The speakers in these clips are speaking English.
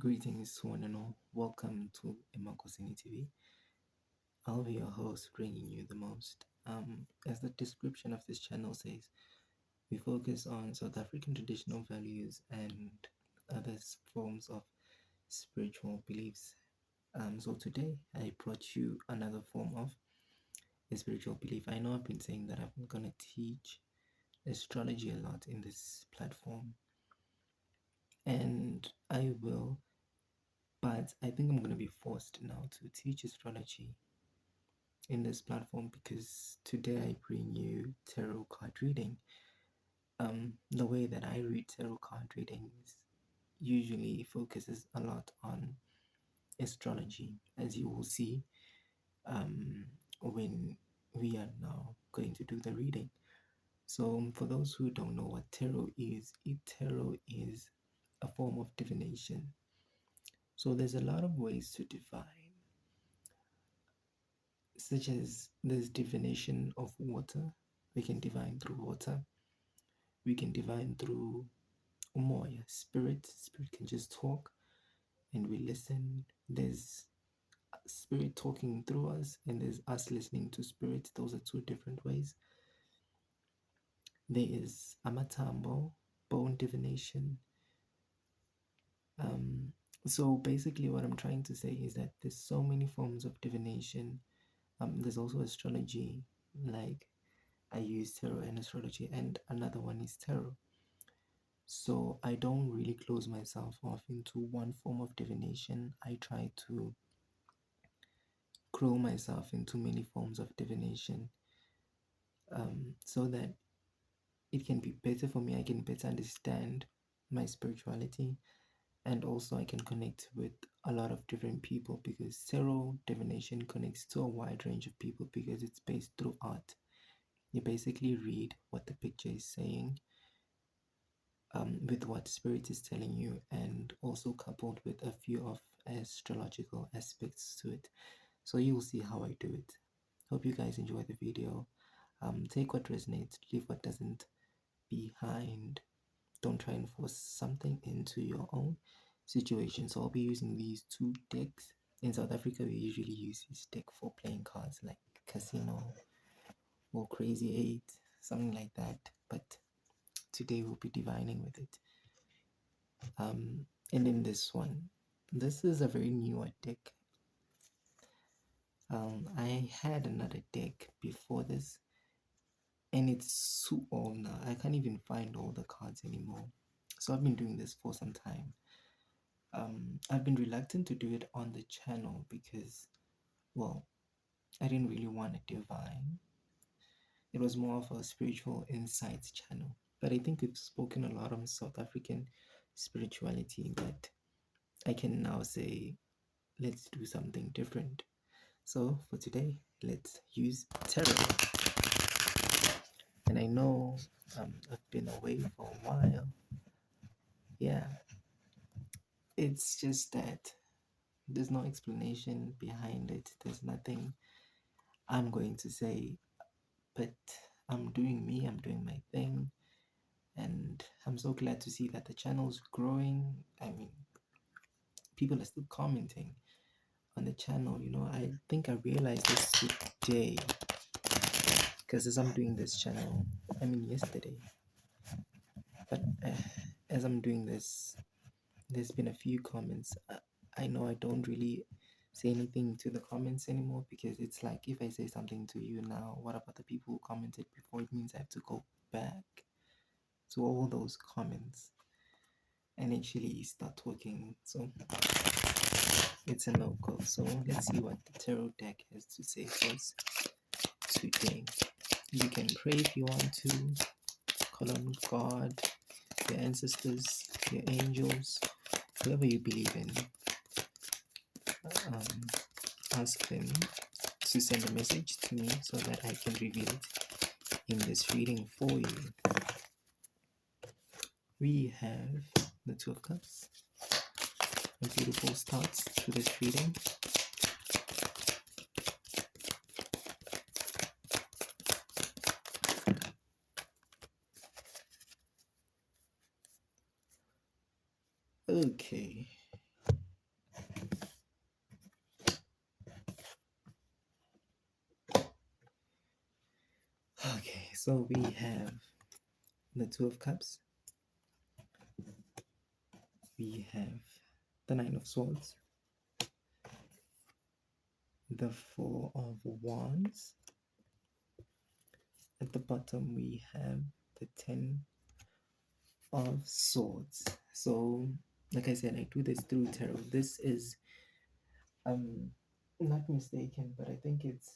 Greetings to one and all. Welcome to Emakosini TV. I'll be your host, bringing you the most. As the description of this channel says, we focus on South African traditional values and other forms of spiritual beliefs. So today I brought you another form of a spiritual belief. I know I've been saying that I'm going to teach astrology a lot in this platform, and I will, but I think I'm going to be forced now to teach astrology in this platform because today I bring you tarot card reading. The way that I read tarot card readings usually focuses a lot on astrology, as you will see when we are now going to do the reading. So, for those who don't know what tarot is a form of divination. So, there's a lot of ways to divine, such as there's divination of water. We can divine through water. We can divine through umoya, spirit. Spirit can just talk and we listen. There's spirit talking through us, and there's us listening to spirit. Those are two different ways. There is amatambo, bone divination. So basically, what I'm trying to say is that there's so many forms of divination. There's also astrology, like I use tarot and astrology, and another one is tarot. So I don't really close myself off into one form of divination. I try to grow myself into many forms of divination, so that it can be better for me. I can better understand my spirituality, and also I can connect with a lot of different people because tarot divination connects to a wide range of people because it's based through art. You basically read what the picture is saying, with what spirit is telling you, and also coupled with a few of astrological aspects to it. So you will see how I do it. Hope you guys enjoy the video. Take what resonates, leave what doesn't behind. Don't try and force something into your own situation. So I'll be using these two decks. In South Africa, we usually use this deck for playing cards like Casino or Crazy Eight, something like that. But today we'll be divining with it. And in this one, this is a very newer deck. I had another deck before this, and it's too old now. I can't even find all the cards anymore. So I've been doing this for some time. I've been reluctant to do it on the channel because, well, I didn't really want to divine. It was more of a spiritual insights channel. But I think we've spoken a lot on South African spirituality that I can now say, let's do something different. So for today, let's use tarot. And I know I've been away for a while. Yeah, it's just that there's no explanation behind it. There's nothing I'm going to say, but I'm doing me, I'm doing my thing, and I'm so glad to see that the channel's growing. I mean, people are still commenting on the channel. I think I realized this today because as I'm doing this channel, I mean, yesterday, but as I'm doing this, there's been a few comments. I know I don't really say anything to the comments anymore because it's like if I say something to you now, what about the people who commented before? It means I have to go back to all those comments and actually start talking. So it's a no-go. So let's see what the tarot deck has to say for us today. You can pray if you want to, call on God, your ancestors, your angels, whoever you believe in. Ask them to send a message to me so that I can reveal it in this reading for you. We have the Two of Cups. A beautiful start to this reading. Okay. So we have the Two of Cups, we have the Nine of Swords, the Four of Wands. At the bottom, we have the Ten of Swords. So, like I said, I do this through tarot. This is, not mistaken, but I think it's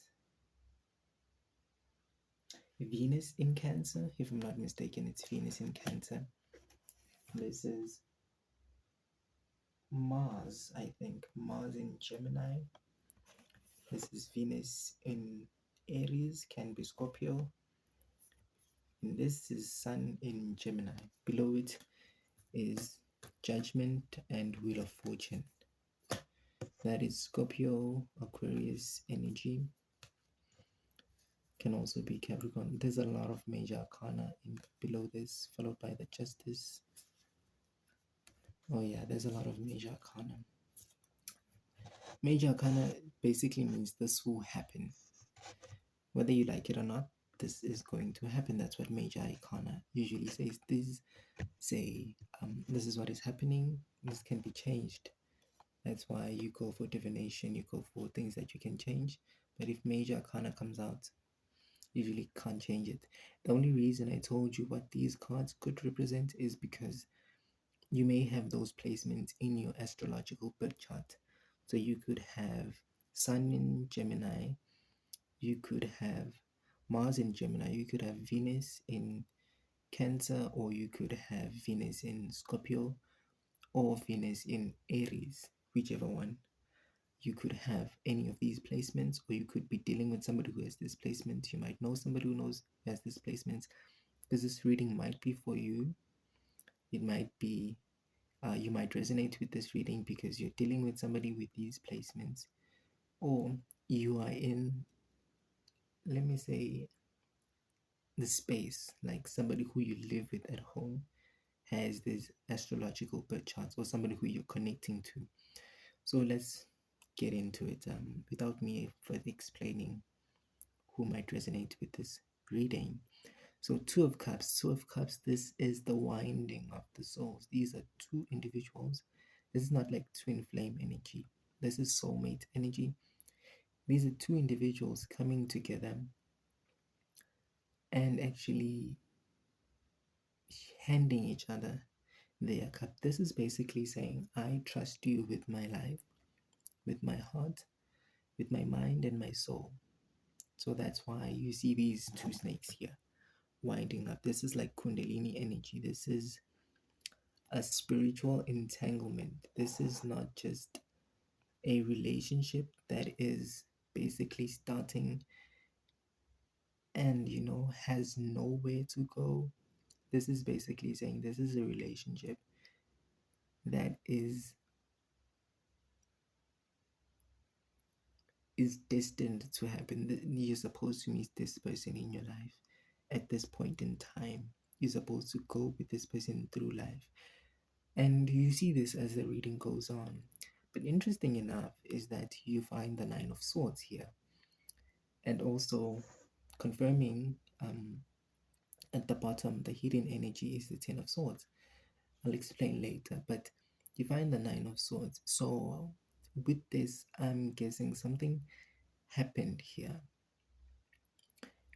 Venus in Cancer. If I'm not mistaken, it's Venus in Cancer. This is Mars, I think. Mars in Gemini. This is Venus in Aries, can be Scorpio. And this is Sun in Gemini. Below it is Judgment and Wheel of Fortune. That is Scorpio, Aquarius energy. Can also be Capricorn. There's a lot of major arcana in below this, followed by the Justice. Oh yeah, there's a lot of major arcana. Major arcana basically means this will happen. Whether you like it or not, this is going to happen. That's what major arcana usually says. This is what is happening. This can be changed. That's why you go for divination, you go for things that you can change. But if major arcana comes out, usually can't change it. The only reason I told you what these cards could represent is because you may have those placements in your astrological birth chart. So you could have Sun in Gemini, you could have Mars in Gemini, you could have Venus in Cancer, or you could have Venus in Scorpio, or Venus in Aries, whichever one. You could have any of these placements, or you could be dealing with somebody who has this placement. You might know somebody who has this placements, because this reading might be for you. It might be you might resonate with this reading because you're dealing with somebody with these placements, or you are in, let me say, the space, like somebody who you live with at home has this astrological birth charts, or somebody who you're connecting to. So let's get into it without me further explaining who might resonate with this reading. So Two of Cups, this is the winding of the souls. These are two individuals. This is not like twin flame energy. This is soulmate energy. These are two individuals coming together and actually handing each other their cup. This is basically saying, I trust you with my life, with my heart, with my mind, and my soul. So that's why you see these two snakes here winding up. This is like Kundalini energy. This is a spiritual entanglement. This is not just a relationship that is basically starting and has nowhere to go. This is basically saying this is a relationship that is destined to happen. You're supposed to meet this person in your life at this point in time. You're supposed to go with this person through life. And you see this as the reading goes on. But interesting enough is that you find the Nine of Swords here. And also confirming at the bottom, the hidden energy is the Ten of Swords. I'll explain later. But you find the Nine of Swords. So with this, I'm guessing something happened here.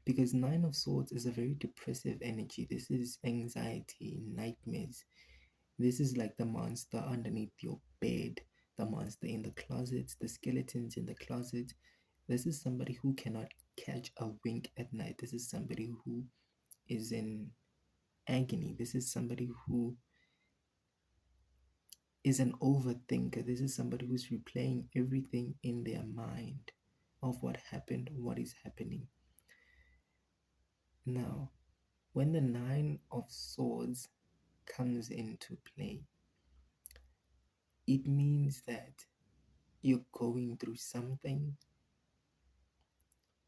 Because Nine of Swords is a very depressive energy. This is anxiety, nightmares. This is like the monster underneath your bed, the monster in the closet, the skeletons in the closet. This is somebody who cannot catch a wink at night. This is somebody who is in agony. This is somebody who is an overthinker. This is somebody who's replaying everything in their mind of what happened, what is happening. Now, when the Nine of Swords comes into play, it means that you're going through something,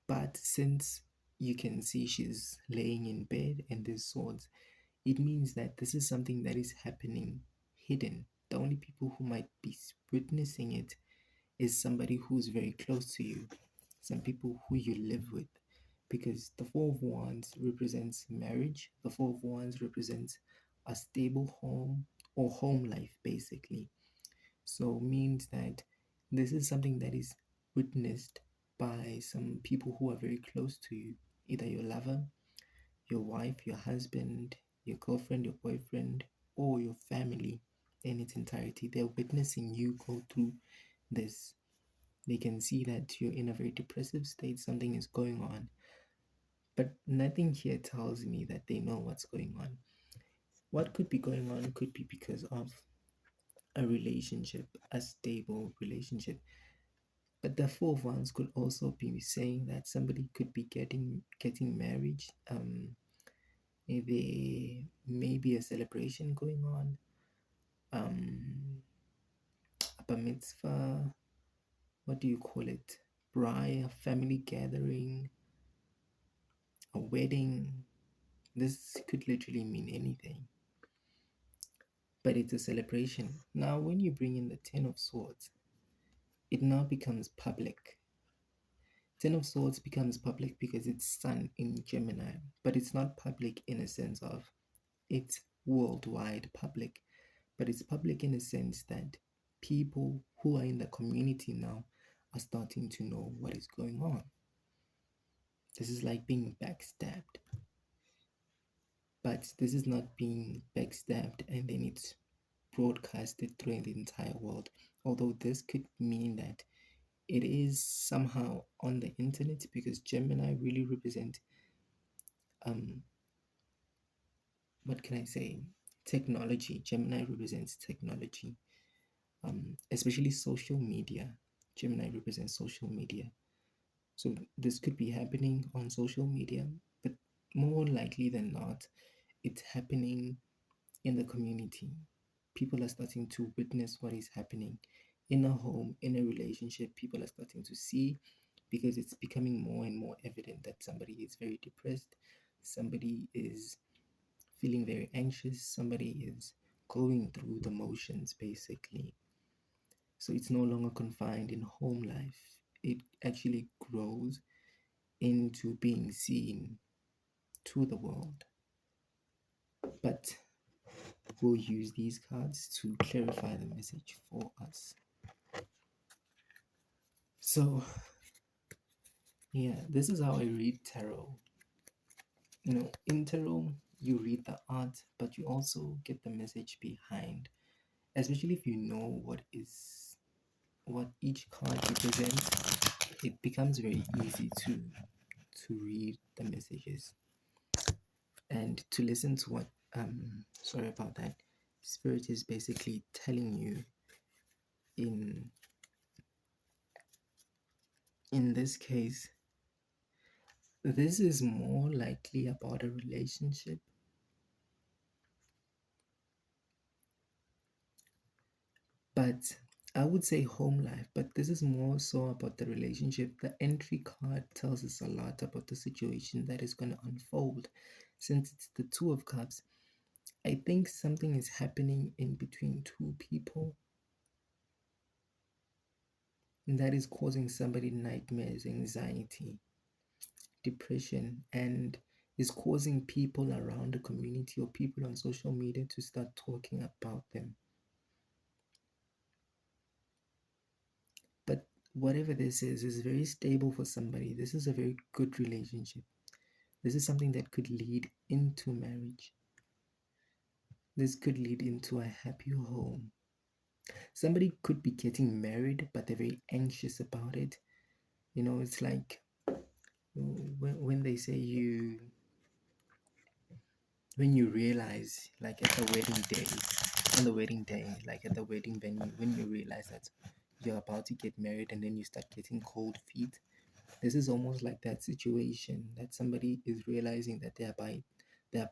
but since you can see she's laying in bed and there's swords, it means that this is something that is happening hidden. The only people who might be witnessing it is somebody who's very close to you, some people who you live with, because the Four of Wands represents marriage, the Four of Wands represents a stable home or home life, basically. So, means that this is something that is witnessed by some people who are very close to you, either your lover, your wife, your husband, your girlfriend, your boyfriend, or your family in its entirety. They're witnessing you go through this. They can see that you're in a very depressive state, something is going on, but nothing here tells me that they know what's going on. What could be going on could be because of a relationship, a stable relationship. But the Four of Wands could also be saying that somebody could be getting married. There may be a celebration going on, a bar mitzvah, what do you call it? Bride, a family gathering, a wedding. This could literally mean anything, but it's a celebration. Now, when you bring in the Ten of Swords, it now becomes public. Ten of Swords becomes public because it's Sun in Gemini, but it's not public in a sense of it's worldwide public, but it's public in a sense that people who are in the community now are starting to know what is going on. This is like being backstabbed, but this is not being backstabbed and then it's broadcasted through the entire world. Although this could mean that it is somehow on the internet because Gemini really represent um what can I say? Technology. Gemini represents technology, especially social media. Gemini represents social media. So this could be happening on social media, but more likely than not, it's happening in the community. People are starting to witness what is happening in a home, in a relationship. People are starting to see because it's becoming more and more evident that somebody is very depressed, somebody is feeling very anxious, somebody is going through the motions basically. So it's no longer confined in home life, it actually grows into being seen to the world. But we'll use these cards to clarify the message for us. So, yeah, this is how I read tarot. In tarot, you read the art, but you also get the message behind, especially if you know what each card represents. It becomes very easy to read the messages and to listen to what sorry about that, spirit is basically telling you in this case. This is more likely about a relationship, but I would say home life, but this is more so about the relationship. The entry card tells us a lot about the situation that is going to unfold. Since it's the Two of Cups, I think something is happening in between two people that is causing somebody nightmares, anxiety, depression, and is causing people around the community or people on social media to start talking about them. But whatever this is very stable for somebody. This is a very good relationship. This is something that could lead into marriage. This could lead into a happy home. Somebody could be getting married, but they're very anxious about it. It's like when they say when you realize, like at the wedding day, on the wedding day, like at the wedding venue, when you realize that you're about to get married and then you start getting cold feet. This is almost like that situation that somebody is realizing that they're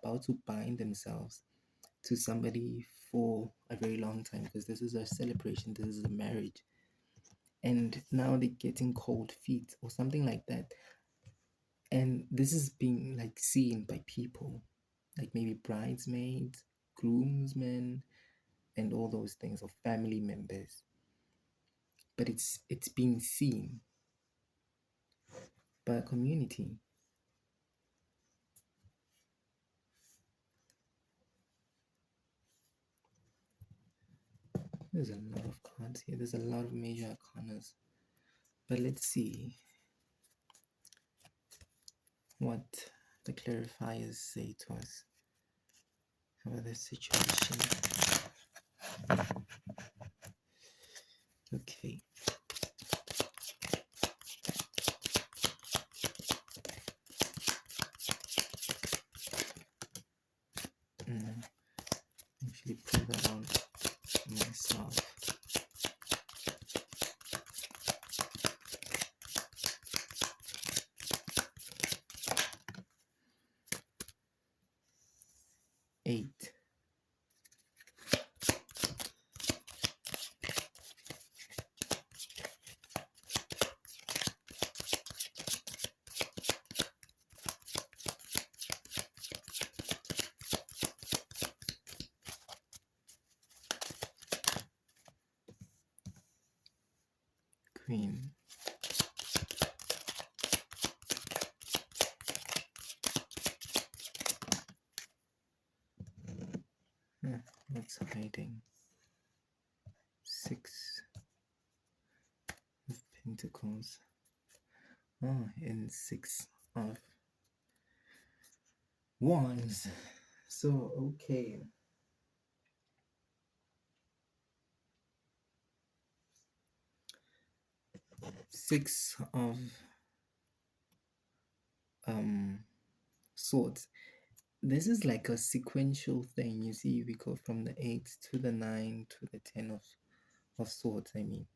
about to bind themselves to somebody for a very long time because this is a celebration, this is a marriage, and now they're getting cold feet or something like that. And this is being like seen by people, like maybe bridesmaids, groomsmen, and all those things, of family members. But it's being seen by a community. There's a lot of cards here. There's a lot of major arcanas. But let's see what the clarifiers say to us about this situation. Okay. Actually pull that out myself. Eight. Queen. What's hiding? Six of Pentacles. Oh, and Six of Wands. So, okay. Six of Swords. This is like a sequential thing. You see, we go from the 8 to the 9 to the 10 of Swords. I mean,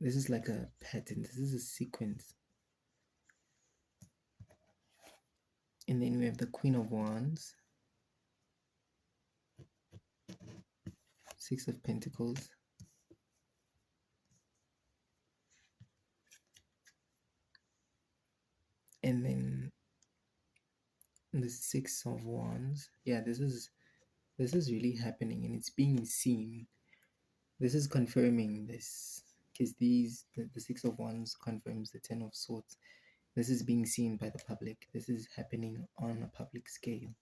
this is like a pattern. This is a sequence. And then we have the Queen of Wands, Six of Pentacles, and then the Six of Wands. Yeah, this is really happening, and it's being seen. This is confirming this, because the Six of Wands confirms the Ten of Swords. This is being seen by the public. This is happening on a public scale.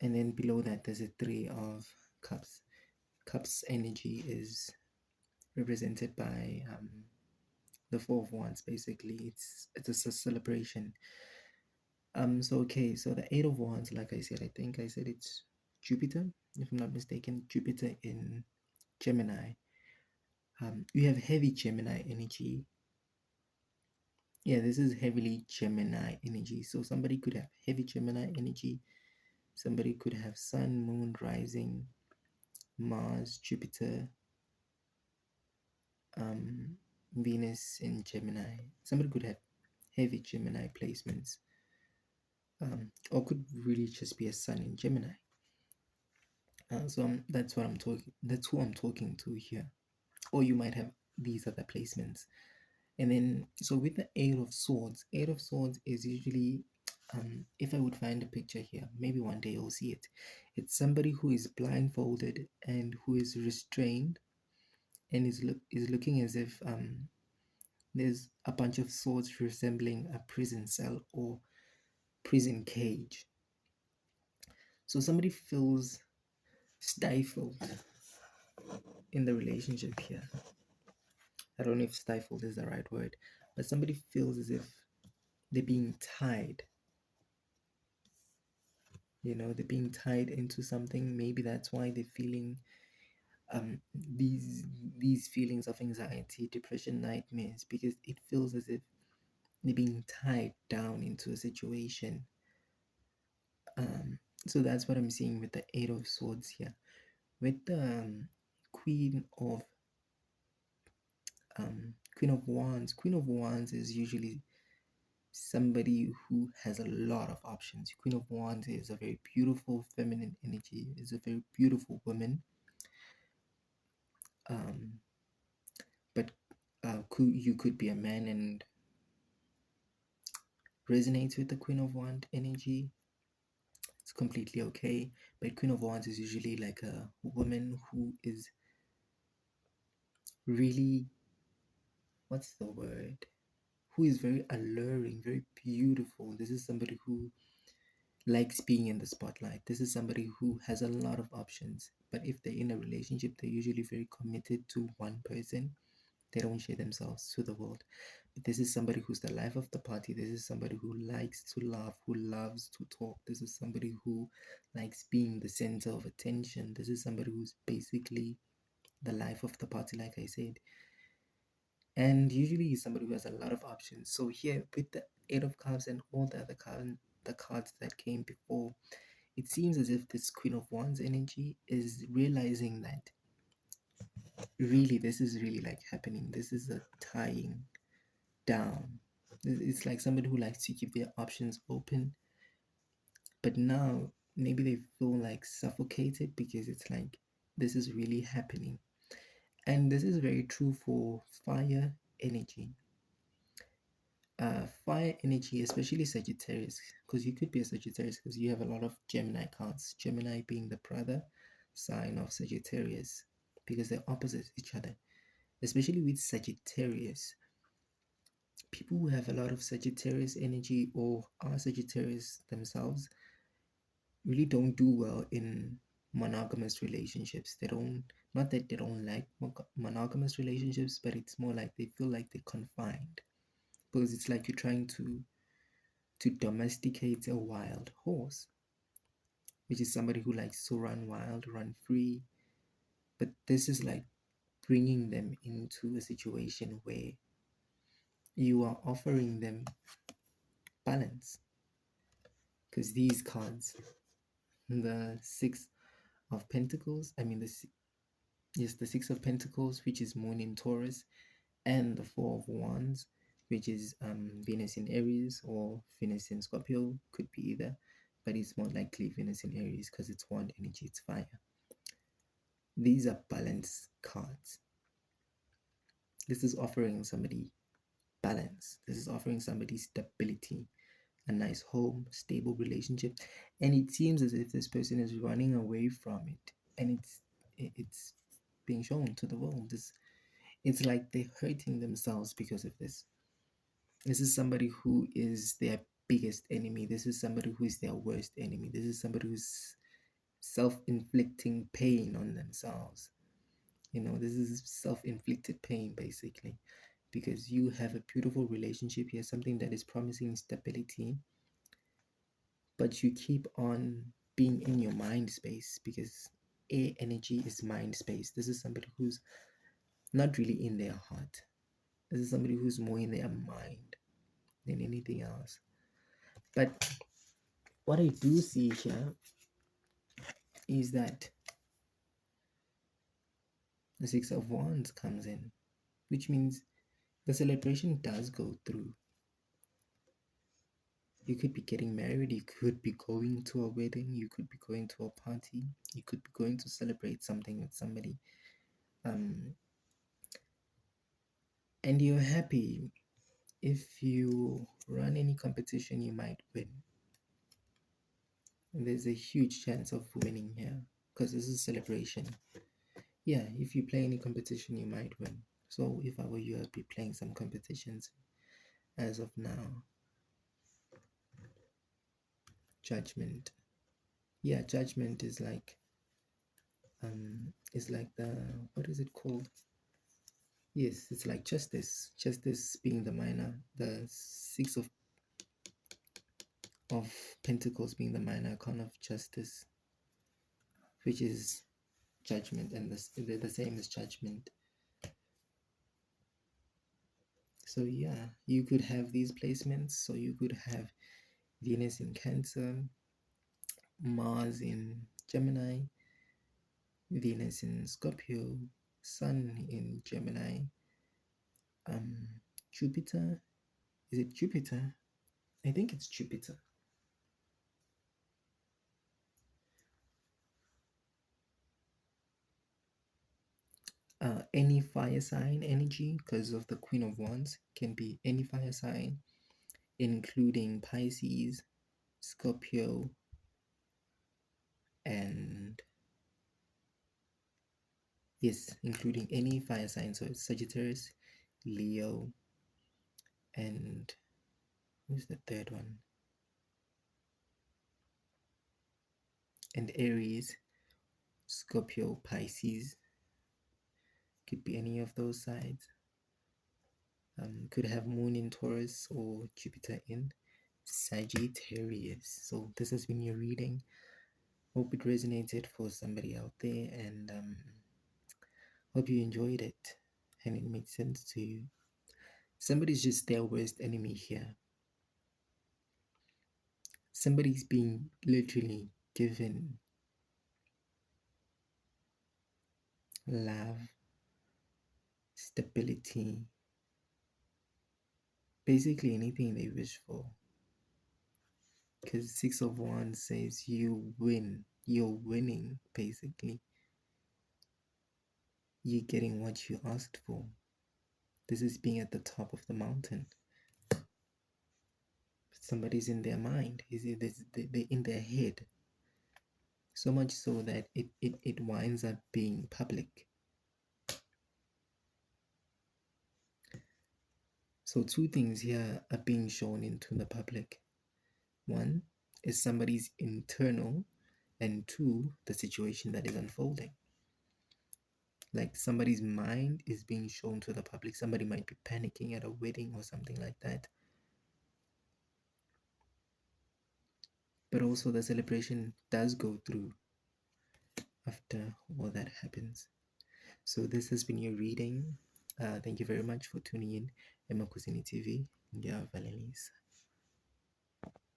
And then below that, there's a Three of Cups. Cups energy is represented by the Four of Wands. Basically, it's a celebration. So okay, so the Eight of Wands, like I said, I think I said it's Jupiter, if I'm not mistaken. Jupiter in Gemini. We have heavy Gemini energy. Yeah, this is heavily Gemini energy. So somebody could have heavy Gemini energy. Somebody could have Sun, Moon, Rising, Mars, Jupiter, Venus in Gemini. Somebody could have heavy Gemini placements, or could really just be a Sun in Gemini. So that's what I'm talking. That's who I'm talking to here. Or you might have these other placements. And then, so with the Eight of Swords is usually, if I would find a picture here, maybe one day you'll see it. It's somebody who is blindfolded and who is restrained, and is looking as if there's a bunch of swords resembling a prison cell or prison cage. So somebody feels stifled in the relationship here. I don't know if stifled is the right word, but somebody feels as if they're being tied. They're being tied into something. Maybe that's why they're feeling these feelings of anxiety, depression, nightmares, because it feels as if they're being tied down into a situation. So that's what I'm seeing with the Eight of Swords here. With the Queen of Queen of Wands is usually somebody who has a lot of options. Queen of Wands is a very beautiful feminine energy. Is a very beautiful woman. But you could be a man and resonate with the Queen of Wands energy. It's completely okay. But Queen of Wands is usually like a woman who is really, what's the word? Who is very alluring, very beautiful. This is somebody who likes being in the spotlight. This is somebody who has a lot of options, but if they're in a relationship, they're usually very committed to one person. They don't share themselves to the world. But this is somebody who's the life of the party. This is somebody who likes to laugh, who loves to talk. This is somebody who likes being the center of attention. This is somebody who's basically the life of the party, like I said. And usually is somebody who has a lot of options. So here with the Eight of Cups and all the other the cards that came before, it seems as if this Queen of Wands energy is realizing that really this is really like happening. This is a tying down. It's like somebody who likes to keep their options open, but now maybe they feel like suffocated because it's like this is really happening. And this is very true for fire energy. Fire energy, especially Sagittarius, because you could be a Sagittarius because you have a lot of Gemini cards. Gemini being the brother sign of Sagittarius because they're opposite each other. Especially with Sagittarius, people who have a lot of Sagittarius energy or are Sagittarius themselves really don't do well in monogamous relationships. They don't, not that they don't like monogamous relationships, but it's more like they feel like they're confined because it's like you're trying to domesticate a wild horse, which is somebody who likes to run wild, run free. But this is like bringing them into a situation where you are offering them balance. Because these cards, the Six of Pentacles, I mean, yes, the Six of Pentacles, which is Moon in Taurus, and the Four of Wands, which is Venus in Aries or Venus in Scorpio, could be either, but it's more likely Venus in Aries because it's wand energy, it's fire. These are balance cards. This is offering somebody balance. This is offering somebody stability, a nice home, stable relationship, and it seems as if this person is running away from it, and it's being shown to the world. It's like they're hurting themselves because of this. This is somebody who is their biggest enemy. This is somebody who is their worst enemy. This is somebody who's self-inflicting pain on themselves. This is self-inflicted pain basically, because you have a beautiful relationship here, something that is promising stability, but you keep on being in your mind space because air energy is mind space. This is somebody who's not really in their heart. This is somebody who's more in their mind than anything else. But what I do see here is that the Six of Wands comes in, which means the celebration does go through. You could be getting married, you could be going to a wedding, you could be going to a party, you could be going to celebrate something with somebody. And you're happy. If you run any competition, you might win. And there's a huge chance of winning here because this is celebration. Yeah, if you play any competition, you might win. So if I were you, I'd be playing some competitions as of now. Judgment. Yeah, judgment is like the, what is it called? Yes, it's like justice. Justice being the minor, the Six of Pentacles being the minor arcana of justice, which is judgment, and the same as judgment. So yeah, you could have these placements. So you could have Venus in Cancer, Mars in Gemini, Venus in Scorpio, Sun in Gemini, Jupiter. Is it Jupiter? I think it's Jupiter. Any fire sign energy, because of the Queen of Wands, can be any fire sign, including Pisces, Scorpio, and yes, including any fire sign. So it's Sagittarius, Leo, and who's the third one? and Aries, Scorpio, Pisces, could be any of those sides. Could have Moon in Taurus or Jupiter in Sagittarius. So this has been your reading. Hope it resonated for somebody out there, and hope you enjoyed it and it made sense to you. Somebody's just their worst enemy here. Somebody's being literally given love, stability, basically anything they wish for. Because Six of Wands says you win. You're winning, basically. You're getting what you asked for. This is being at the top of the mountain. Somebody's in their mind. They're in their head. So much so that it winds up being public. So two things here are being shown into the public. One is somebody's internal, and two, the situation that is unfolding. Like somebody's mind is being shown to the public. Somebody might be panicking at a wedding or something like that. But also the celebration does go through after all that happens. So this has been your reading. Thank you very much for tuning in. Emakuzini TV. Yeah, Valelis.